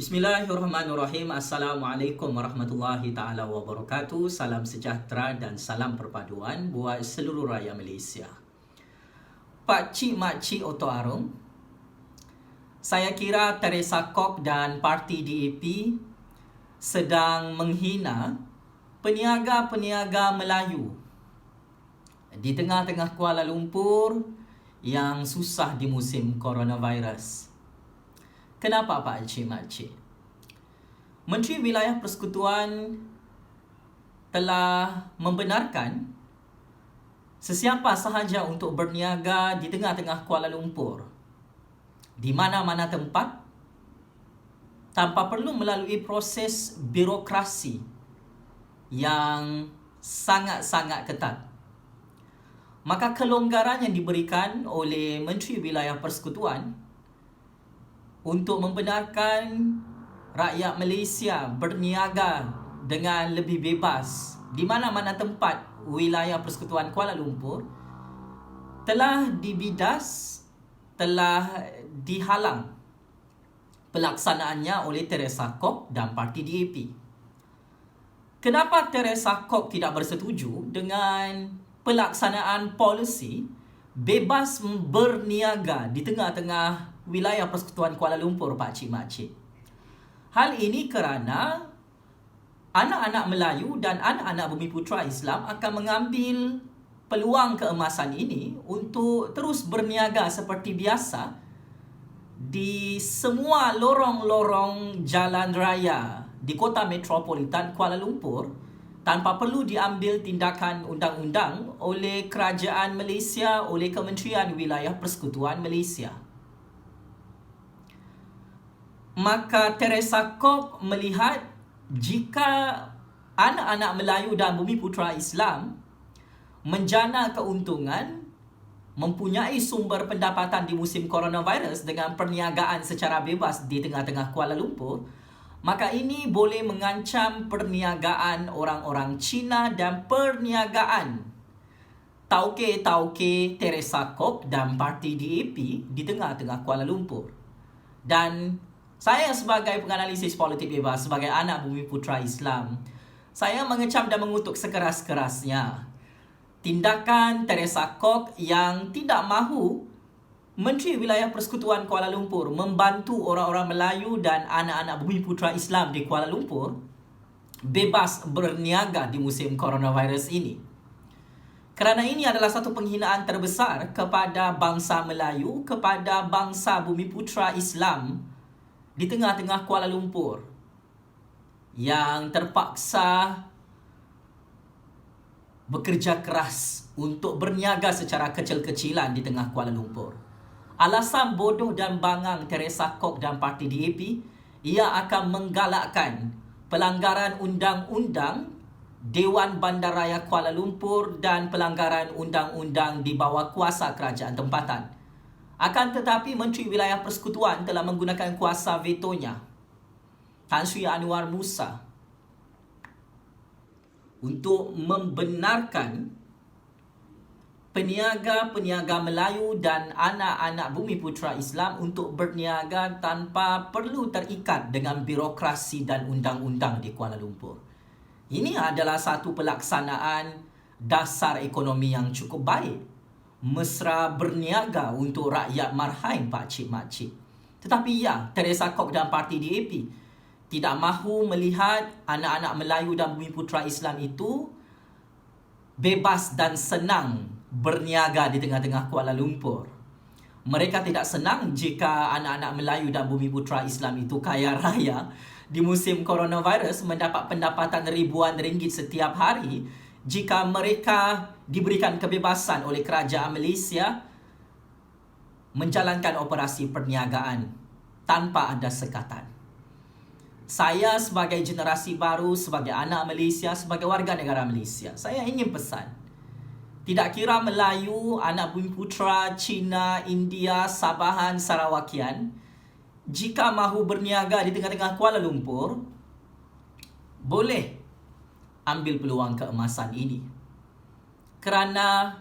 Bismillahirrahmanirrahim. Assalamualaikum warahmatullahi ta'ala wabarakatuh. Salam sejahtera dan salam perpaduan buat seluruh rakyat Malaysia. Pak Cik Mak Cik Oto Arum, saya kira Teresa Kok dan parti DAP sedang menghina peniaga-peniaga Melayu di tengah-tengah Kuala Lumpur yang susah di musim coronavirus. Kenapa Pak Cik Mak Cik? Menteri Wilayah Persekutuan telah membenarkan sesiapa sahaja untuk berniaga di tengah-tengah Kuala Lumpur di mana-mana tempat tanpa perlu melalui proses birokrasi yang sangat-sangat ketat. Maka kelonggaran yang diberikan oleh Menteri Wilayah Persekutuan untuk membenarkan rakyat Malaysia berniaga dengan lebih bebas di mana-mana tempat wilayah Persekutuan Kuala Lumpur telah dibidas, telah dihalang pelaksanaannya oleh Teresa Kok dan parti DAP. Kenapa Teresa Kok tidak bersetuju dengan pelaksanaan polisi bebas berniaga di tengah-tengah wilayah Persekutuan Kuala Lumpur, Pak Cik Mak Cik? Hal ini kerana anak-anak Melayu dan anak-anak Bumiputera Islam akan mengambil peluang keemasan ini untuk terus berniaga seperti biasa di semua lorong-lorong jalan raya di kota metropolitan Kuala Lumpur tanpa perlu diambil tindakan undang-undang oleh Kerajaan Malaysia, oleh Kementerian Wilayah Persekutuan Malaysia. Maka Teresa Kok melihat jika anak-anak Melayu dan Bumiputera Islam menjana keuntungan, mempunyai sumber pendapatan di musim coronavirus dengan perniagaan secara bebas di tengah-tengah Kuala Lumpur, maka ini boleh mengancam perniagaan orang-orang Cina dan perniagaan tauke-tauke Teresa Kok dan parti DAP di tengah-tengah Kuala Lumpur. Dan saya sebagai penganalisis politik bebas, sebagai anak Bumiputera Islam, saya mengecam dan mengutuk sekeras-kerasnya tindakan Teresa Kok yang tidak mahu Menteri Wilayah Persekutuan Kuala Lumpur membantu orang-orang Melayu dan anak-anak Bumiputera Islam di Kuala Lumpur bebas berniaga di musim coronavirus ini. Kerana ini adalah satu penghinaan terbesar kepada bangsa Melayu, kepada bangsa Bumiputera Islam di tengah-tengah Kuala Lumpur yang terpaksa bekerja keras untuk berniaga secara kecil-kecilan di tengah Kuala Lumpur. Alasan bodoh dan bangang Teresa Kok dan parti DAP, ia akan menggalakkan pelanggaran undang-undang Dewan Bandaraya Kuala Lumpur dan pelanggaran undang-undang di bawah kuasa kerajaan tempatan. Akan tetapi Menteri Wilayah Persekutuan telah menggunakan kuasa vetonya, Tan Sri Anwar Musa, untuk membenarkan peniaga-peniaga Melayu dan anak-anak Bumiputera Islam untuk berniaga tanpa perlu terikat dengan birokrasi dan undang-undang di Kuala Lumpur. Ini adalah satu pelaksanaan dasar ekonomi yang cukup baik. Mesra berniaga untuk rakyat marhain, Pak Cik Mak Cik. Tetapi ya, Teresa Kok dan parti DAP tidak mahu melihat anak-anak Melayu dan Bumiputera Islam itu bebas dan senang berniaga di tengah-tengah Kuala Lumpur. Mereka tidak senang jika anak-anak Melayu dan Bumiputera Islam itu kaya raya di musim coronavirus, mendapat pendapatan ribuan ringgit setiap hari jika mereka diberikan kebebasan oleh Kerajaan Malaysia menjalankan operasi perniagaan tanpa ada sekatan. Saya sebagai generasi baru, sebagai anak Malaysia, sebagai warga negara Malaysia, saya ingin pesan, tidak kira Melayu, anak Bumiputera, Cina, India, Sabahan, Sarawakian, jika mahu berniaga di tengah-tengah Kuala Lumpur, boleh ambil peluang keemasan ini. Kerana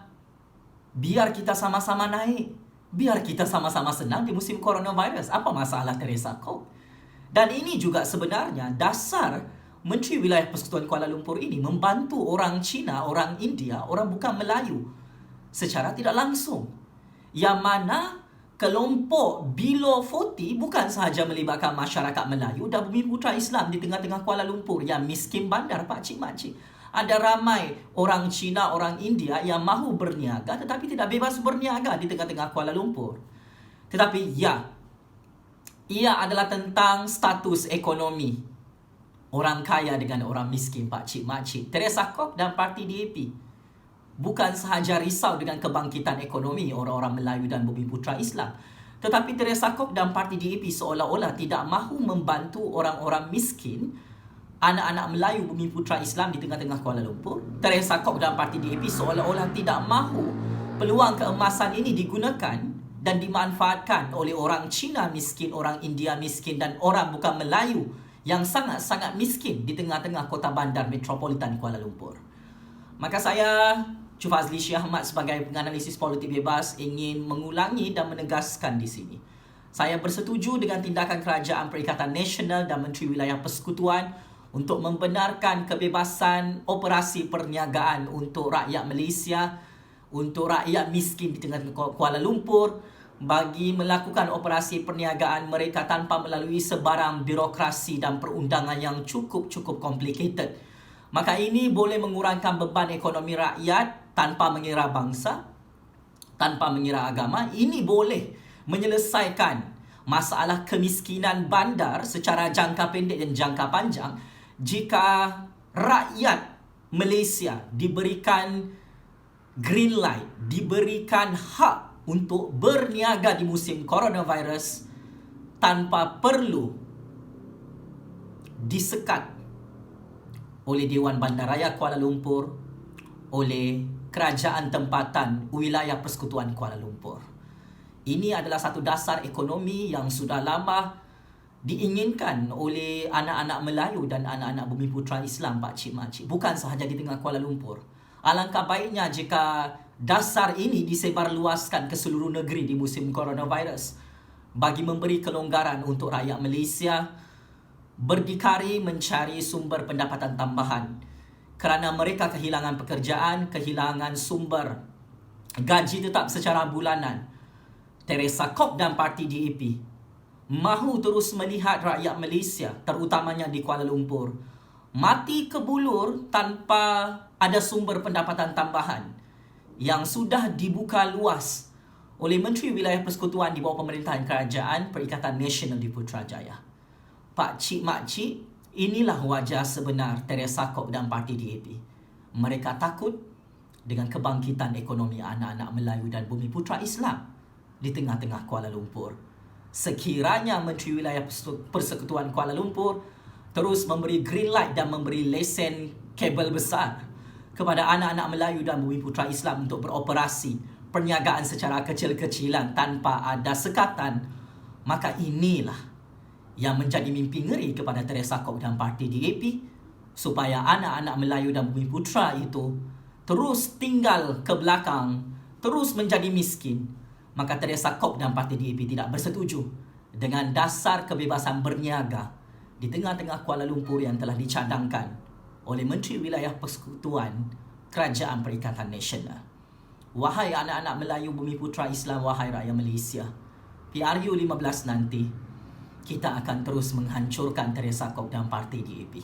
biar kita sama-sama naik, biar kita sama-sama senang di musim coronavirus. Apa masalah Teresa Kok? Dan ini juga sebenarnya dasar Menteri Wilayah Persekutuan Kuala Lumpur ini membantu orang Cina, orang India, orang bukan Melayu secara tidak langsung. Yang mana kelompok Below 40 bukan sahaja melibatkan masyarakat Melayu dan Bumi Putra Islam di tengah-tengah Kuala Lumpur yang miskin bandar, pakcik-makcik. Ada ramai orang Cina, orang India yang mahu berniaga tetapi tidak bebas berniaga di tengah-tengah Kuala Lumpur. Tetapi ia adalah tentang status ekonomi orang kaya dengan orang miskin, pakcik-makcik. Teresa Kok dan parti DAP bukan sahaja risau dengan kebangkitan ekonomi orang-orang Melayu dan Bumi Putra Islam, tetapi Teresa Kok dan parti DAP seolah-olah tidak mahu membantu orang-orang miskin, anak-anak Melayu Bumi Putra Islam di tengah-tengah Kuala Lumpur. Teresa Kok dan parti DAP seolah-olah tidak mahu peluang keemasan ini digunakan dan dimanfaatkan oleh orang Cina miskin, orang India miskin dan orang bukan Melayu yang sangat-sangat miskin di tengah-tengah kota bandar metropolitan Kuala Lumpur. Maka saya, Fazli Syih Ahmad sebagai penganalisis politik bebas ingin mengulangi dan menegaskan di sini. Saya bersetuju dengan tindakan Kerajaan Perikatan Nasional dan Menteri Wilayah Persekutuan untuk membenarkan kebebasan operasi perniagaan untuk rakyat Malaysia, untuk rakyat miskin di tengah Kuala Lumpur, bagi melakukan operasi perniagaan mereka tanpa melalui sebarang birokrasi dan perundangan yang cukup complicated. Maka ini boleh mengurangkan beban ekonomi rakyat tanpa mengira bangsa, tanpa mengira agama. Ini boleh menyelesaikan masalah kemiskinan bandar secara jangka pendek dan jangka panjang jika rakyat Malaysia diberikan green light, diberikan hak untuk berniaga di musim coronavirus tanpa perlu disekat oleh Dewan Bandaraya Kuala Lumpur, oleh Kerajaan Tempatan Wilayah Persekutuan Kuala Lumpur. Ini adalah satu dasar ekonomi yang sudah lama diinginkan oleh anak-anak Melayu dan anak-anak Bumi Putra Islam, pakcik-makcik, bukan sahaja di tengah Kuala Lumpur. Alangkah baiknya jika dasar ini disebarluaskan ke seluruh negeri di musim coronavirus bagi memberi kelonggaran untuk rakyat Malaysia berdikari mencari sumber pendapatan tambahan kerana mereka kehilangan pekerjaan, kehilangan sumber gaji tetap secara bulanan. Teresa Kok dan parti DAP mahu terus melihat rakyat Malaysia, terutamanya di Kuala Lumpur, mati kebulur tanpa ada sumber pendapatan tambahan yang sudah dibuka luas oleh Menteri Wilayah Persekutuan di bawah pemerintahan Kerajaan Perikatan Nasional di Putrajaya. Pakcik-makcik, inilah wajah sebenar Teresa Kok dan parti DAP. Mereka takut dengan kebangkitan ekonomi anak-anak Melayu dan Bumi Putra Islam di tengah-tengah Kuala Lumpur. Sekiranya Menteri Wilayah Persekutuan Kuala Lumpur terus memberi green light dan memberi lesen kabel besar kepada anak-anak Melayu dan Bumi Putra Islam untuk beroperasi perniagaan secara kecil-kecilan tanpa ada sekatan, maka inilah yang menjadi mimpi ngeri kepada Teresa Kok dan parti DAP, supaya anak-anak Melayu dan Bumi Putra itu terus tinggal ke belakang, terus menjadi miskin. Maka Teresa Kok dan parti DAP tidak bersetuju dengan dasar kebebasan berniaga di tengah-tengah Kuala Lumpur yang telah dicadangkan oleh Menteri Wilayah Persekutuan Kerajaan Perikatan Nasional. Wahai anak-anak Melayu Bumi Putra Islam, wahai rakyat Malaysia, PRU 15 nanti kita akan terus menghancurkan Teresa Kok dan parti DAP.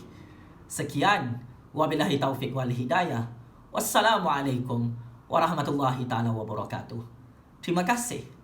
Sekian, wabillahi taufiq wal hidayah. Wassalamualaikum warahmatullahi taala wabarakatuh. Terima kasih.